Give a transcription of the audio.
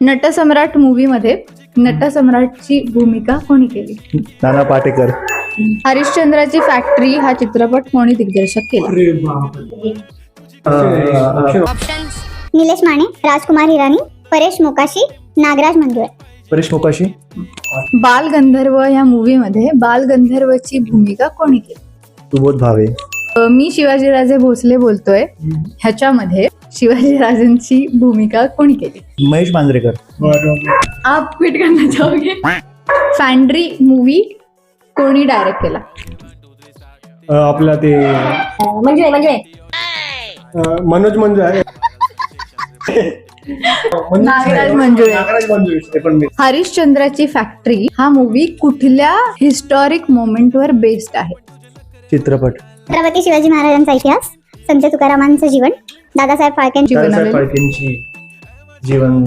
Natsamrat movie मध्ये नटसम्राटची भूमिका कोणी केली? नाना पाटेकर. हरिश्चंद्राची फॅक्टरी हा चित्रपट कोणी दिग्दर्शक केला? निलेश माने, राजकुमार हिरानी, परेश मोकाशी, नागराज मंजुळे. परेश मोकाशी. बाल गंधर्व या मूवी मध्ये बाल गंधर्वची भूमिका कोणी केली? सुबोध भावे. मी शिवाजीराजे भोसले बोलतोय ह्याच्यामध्ये शिवाजीराजेंची भूमिका कोणी केली? महेश मांजरेकर. आप क्विट करना चाहोगे? फॅन्ड्री मूवी कोणी डायरेक्ट केला? आपला ते मंजुळे. मनोज मंजुळे. नागराज मंजुळे. नागराज मंजुळे ते पण मी. हरिश्चंद्राची फॅक्टरी हा मूवी कुठल्या हिस्टॉरिक मोमेंट वर बेस्ड आहे? चित्रपट. छत्रपती शिवाजी महाराजांचा इतिहास, संत तुकारामांचं जीवन, दादासाहेब फाळकेंची दादासाहेब फाळकेंची जीवन.